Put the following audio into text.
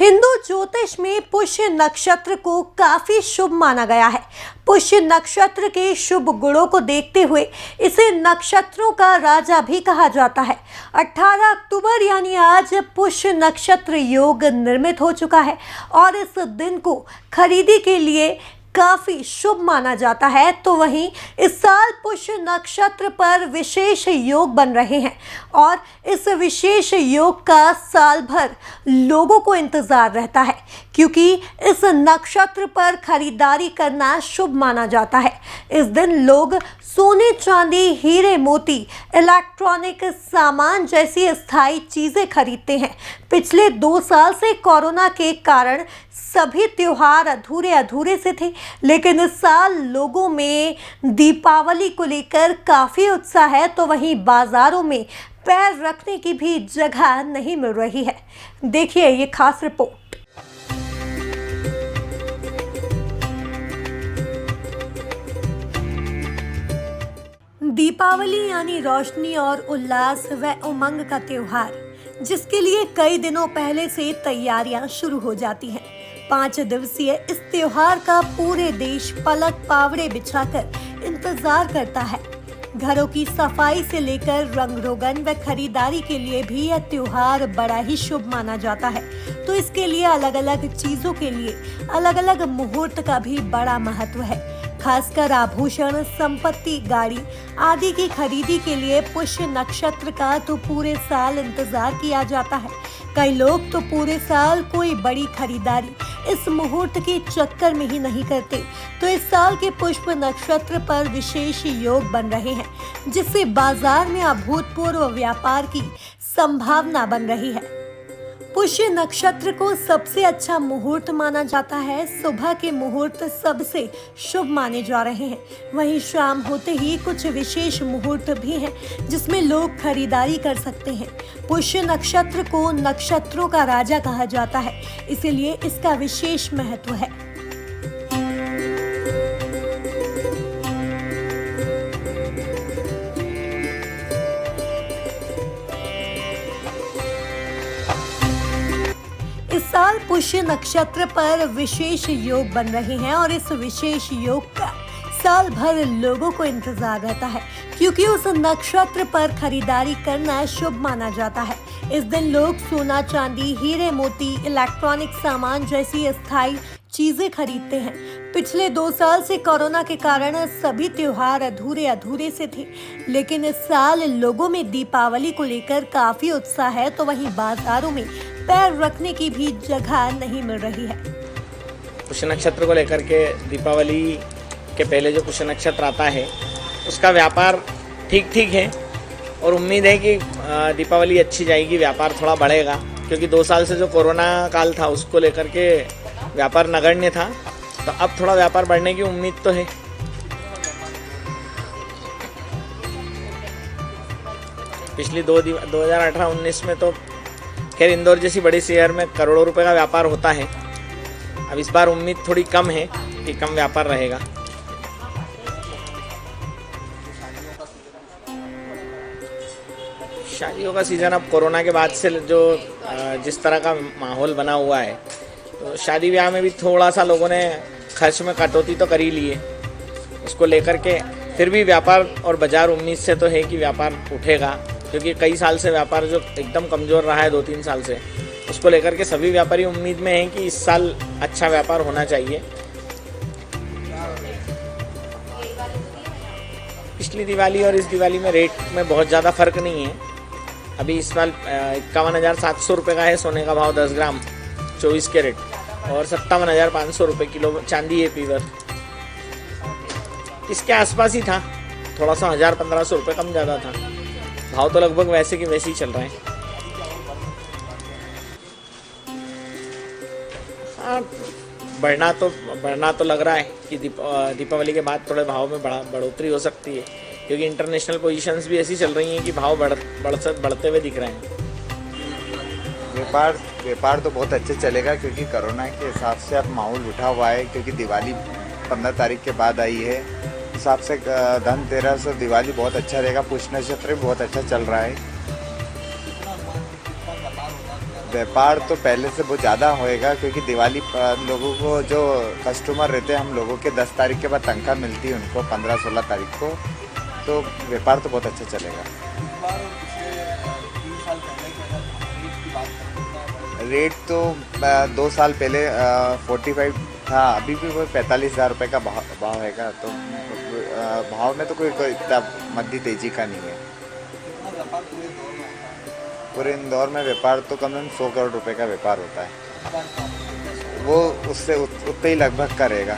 हिंदू ज्योतिष में पुष्य नक्षत्र को काफी शुभ माना गया है। पुष्य नक्षत्र के शुभ गुणों को देखते हुए इसे नक्षत्रों का राजा भी कहा जाता है। 18 अक्टूबर यानी आज पुष्य नक्षत्र योग निर्मित हो चुका है और इस दिन को खरीदी के लिए काफी शुभ माना जाता है। तो वहीं इस साल पुष्य नक्षत्र पर विशेष योग बन रहे हैं और इस विशेष योग का साल भर लोगों को इंतजार रहता है, क्योंकि इस नक्षत्र पर खरीदारी करना शुभ माना जाता है। इस दिन लोग सोने, चांदी, हीरे, मोती, इलेक्ट्रॉनिक सामान जैसी स्थायी चीजें खरीदते हैं। पिछले 2 साल से कोरोना के कारण सभी त्योहार अधूरे से थे, लेकिन इस साल लोगों में दीपावली को लेकर काफी उत्साह है। तो वहीं बाजारों में पैर रखने की भी जगह नहीं मिल रही है। देखिए ये खास रिपोर्ट। दीपावली यानी रोशनी और उल्लास व उमंग का त्योहार, जिसके लिए कई दिनों पहले से तैयारियां शुरू हो जाती हैं। 5 दिवसीय इस त्योहार का पूरे देश पलक पावड़े बिछाकर इंतजार करता है। घरों की सफाई से लेकर रंग रोगन व खरीदारी के लिए भी यह त्योहार बड़ा ही शुभ माना जाता है। तो इसके लिए अलग अलग चीजों के लिए अलग अलग मुहूर्त का भी बड़ा महत्व है। खासकर आभूषण, संपत्ति, गाड़ी आदि की खरीदी के लिए पुष्य नक्षत्र का तो पूरे साल इंतजार किया जाता है। कई लोग तो पूरे साल कोई बड़ी खरीदारी इस मुहूर्त के चक्कर में ही नहीं करते। तो इस साल के पुष्य नक्षत्र पर विशेष योग बन रहे हैं, जिससे बाजार में अभूतपूर्व व्यापार की संभावना बन रही है। पुष्य नक्षत्र को सबसे अच्छा मुहूर्त माना जाता है। सुबह के मुहूर्त सबसे शुभ माने जा रहे हैं। वहीं शाम होते ही कुछ विशेष मुहूर्त भी हैं, जिसमें लोग खरीदारी कर सकते हैं। पुष्य नक्षत्र को नक्षत्रों का राजा कहा जाता है, इसीलिए इसका विशेष महत्व है। इस साल पुष्य नक्षत्र पर विशेष योग बन रहे हैं और इस विशेष योग का साल भर लोगों को इंतजार रहता है, क्योंकि उस नक्षत्र पर खरीदारी करना शुभ माना जाता है। इस दिन लोग सोना, चांदी, हीरे, मोती, इलेक्ट्रॉनिक सामान जैसी स्थायी चीजें खरीदते हैं। पिछले 2 साल से कोरोना के कारण सभी त्योहार अधूरे से थे, लेकिन इस साल लोगों में दीपावली को लेकर काफी उत्साह है। तो वहीं बाजारों में पैर रखने की भी जगह नहीं मिल रही है। पुष्य नक्षत्र को लेकर के दीपावली के पहले जो पुष्य नक्षत्र आता है उसका व्यापार ठीक है और उम्मीद है कि दीपावली अच्छी जाएगी, व्यापार थोड़ा बढ़ेगा, क्योंकि 2 साल से जो कोरोना काल था उसको लेकर के व्यापार नगण्य था। तो अब थोड़ा व्यापार बढ़ने की उम्मीद तो है। पिछली 2018-19 में तो खैर इंदौर जैसी बड़ी शहर में करोड़ों रुपए का व्यापार होता है। अब इस बार उम्मीद थोड़ी कम है कि कम व्यापार रहेगा। शादियों का सीज़न अब कोरोना के बाद से जो जिस तरह का माहौल बना हुआ है, तो शादी ब्याह में भी थोड़ा सा लोगों ने खर्च में कटौती तो कर ही ली है। उसको लेकर के फिर भी व्यापार और बाज़ार उम्मीद से तो है कि व्यापार उठेगा, क्योंकि कई साल से व्यापार जो एकदम कमज़ोर रहा है 2-3 साल से, उसको लेकर के सभी व्यापारी उम्मीद में हैं कि इस साल अच्छा व्यापार होना चाहिए। पिछली दिवाली और इस दिवाली में रेट में बहुत ज़्यादा फ़र्क नहीं है। अभी इस साल 51,700 रुपये का है सोने का भाव 10 ग्राम 24 कैरेट, और 57,500 रुपये किलो चांदी है पीवर। इसके आसपास ही था, थोड़ा सा 1,000-1,500 रुपये कम ज़्यादा था। भाव तो लगभग वैसे के वैसे ही चल रहे हैं। हाँ, बढ़ना तो लग रहा है कि दीपावली के बाद थोड़े भाव में बढ़ोतरी हो सकती है, क्योंकि इंटरनेशनल पोजीशंस भी ऐसी चल रही हैं कि भाव बढ़ते हुए दिख रहे हैं। व्यापार तो बहुत अच्छे चलेगा, क्योंकि कोरोना के हिसाब से अब माहौल उठा हुआ है, क्योंकि दिवाली 15 तारीख के बाद आई है। हिसाब से धनतेरस और दिवाली बहुत अच्छा रहेगा। पुष्य नक्षत्र भी बहुत अच्छा चल रहा है। व्यापार तो पहले से बहुत ज़्यादा होएगा, क्योंकि दिवाली लोगों को जो कस्टमर रहते हैं हम लोगों के 10 तारीख के बाद तनख्वाह मिलती है उनको 15-16 तारीख को, तो व्यापार तो बहुत अच्छा चलेगा। रेट तो 2 साल पहले 45 था, अभी भी वो 45,000 रुपये का भाव हैगा। तो भाव में तो कोई इतना मध्य तेजी का नहीं है। पूरे इंदौर में व्यापार तो कम से कम 100 करोड़ रुपए का व्यापार होता है, वो उससे उतना ही लगभग का रहेगा।